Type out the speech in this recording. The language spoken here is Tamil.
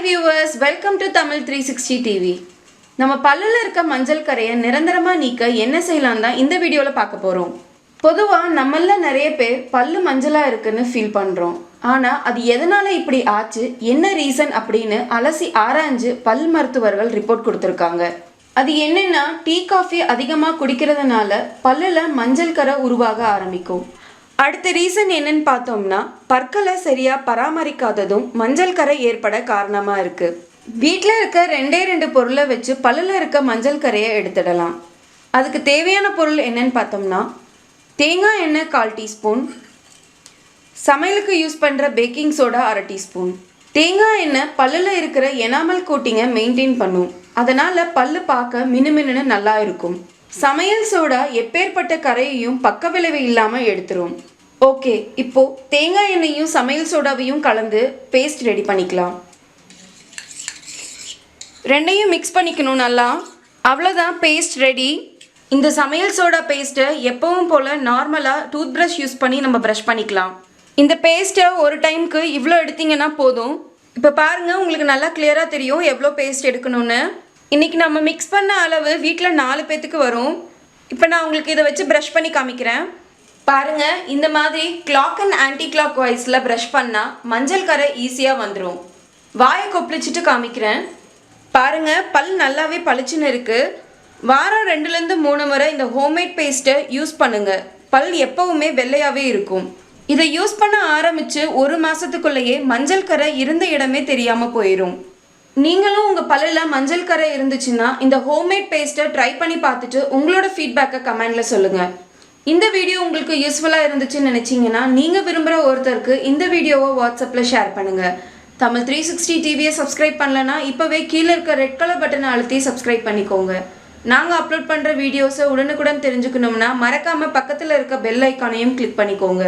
viewers, welcome to TAMIL360 TV. நம்ம பல்லுல இருக்க மஞ்சள் கரையை நிரந்தரமா நீக்க என்ன செய்யலாம் தான் இந்த வீடியோல பார்க்க போறோம். பொதுவா நம்மள நிறைய பேர் பல்லு மஞ்சளா இருக்குன்னு ஃபீல் பண்றோம். ஆனா அது எதனால இப்படி ஆச்சு, என்ன ரீசன் அப்படினு அலசி ஆராய்ஞ்சு பல் மருத்துவர்கள் ரிப்போர்ட் கொடுத்திருக்காங்க. அது என்னன்னா டீ காஃபி அதிகமா குடிக்கிறதுனால பல்லுல மஞ்சள் கரை உருவாக ஆரம்பிக்கும். அடுத்த ரீசன் என்னன்னு பார்த்தோம்னா பற்களை சரியா பராமரிக்காததும் மஞ்சள் கரை ஏற்பட காரணமா இருக்கு. வீட்டில் இருக்க ரெண்டு பொருளை வச்சு பல்லுல இருக்க மஞ்சள் கரையை எடுத்துடலாம். அதுக்கு தேவையான பொருள் என்னன்னு பார்த்தோம்னா தேங்காய் எண்ணெய் 1/4 டீஸ்பூன், சமையலுக்கு யூஸ் பண்ற பேக்கிங் சோடா 1/2 டீஸ்பூன். தேங்காய் எண்ணெய் பல்லுல இருக்கிற எனாமல் கோட்டிங்கை மெயின்டைன் பண்ணும், அதனால பல்லு பார்க்க மினுமினுன்னு நல்லா இருக்கும். சமையல் சோடா எப்பேற்பட்ட கரையையும் பக்க விளைவு இல்லாம எடுத்துரும். ஓகே, இப்போ தேங்காய் எண்ணெயும் சமையல் சோடாவையும் கலந்து பேஸ்ட் ரெடி பண்ணிக்கலாம். ரெண்டையும் மிக்ஸ் பண்ணிக்கணும் நல்லா. அவ்வளோதான், பேஸ்ட் ரெடி. இந்த சமையல் சோடா பேஸ்ட்டை எப்பவும் போல் நார்மலாக டூத் ப்ரஷ் யூஸ் பண்ணி நம்ம ப்ரஷ் பண்ணிக்கலாம். இந்த பேஸ்ட்டை ஒரு டைமுக்கு இவ்வளோ எடுத்தீங்கன்னா போதும். இப்போ பாருங்கள், உங்களுக்கு நல்லா கிளியராக தெரியும் எவ்வளோ பேஸ்ட் எடுக்கணும்னு. இன்றைக்கி நம்ம மிக்ஸ் பண்ண அளவு வீட்டில் 4 பேத்துக்கு வரும். இப்போ நான் உங்களுக்கு இதை வச்சு ப்ரஷ் பண்ணி காமிக்கிறேன். பாருங்கள், இந்த மாதிரி கிளாக் அண்ட் ஆன்டி கிளாக் வைஸில் ப்ரஷ் பண்ணால் மஞ்சள் கரை ஈஸியாக வந்துடும். வாயை கொப்பளிச்சிட்டு காமிக்கிறேன். பாருங்கள், பல் நல்லாவே பளிச்சுன்னு இருக்குது. வாரம் 2-3 முறை இந்த ஹோம்மேட் பேஸ்ட்டை யூஸ் பண்ணுங்கள். பல் எப்போவுமே வெள்ளையாகவே இருக்கும். இதை யூஸ் பண்ண ஆரம்பித்து 1 மாதத்துக்குள்ளேயே மஞ்சள் கரை இருந்த இடமே தெரியாமல் போயிடும். நீங்களும் உங்கள் பல்லில் மஞ்சள் கரை இருந்துச்சுன்னா இந்த ஹோம்மேட் பேஸ்ட்டை ட்ரை பண்ணி பார்த்துட்டு உங்களோட ஃபீட்பேக்கை கமெண்டில் சொல்லுங்கள். இந்த வீடியோ உங்களுக்கு யூஸ்ஃபுல்லாக இருந்துச்சுன்னு நினச்சிங்கன்னா நீங்கள் விரும்புகிற ஒருத்தருக்கு இந்த வீடியோவை வாட்ஸ்அப்பில் ஷேர் பண்ணுங்கள். TAMIL360 டிவியை சப்ஸ்கிரைப் பண்ணலன்னா இப்போவே கீழே இருக்க ரெட் கலர் பட்டனை அழுத்தி சப்ஸ்கிரைப் பண்ணிக்கோங்க. நாங்கள் அப்லோட் பண்ணுற வீடியோஸை உடனுக்குடன் தெரிஞ்சுக்கணும்னா மறக்காமல் பக்கத்தில் இருக்க பெல் ஐக்கானையும் கிளிக் பண்ணிக்கோங்க.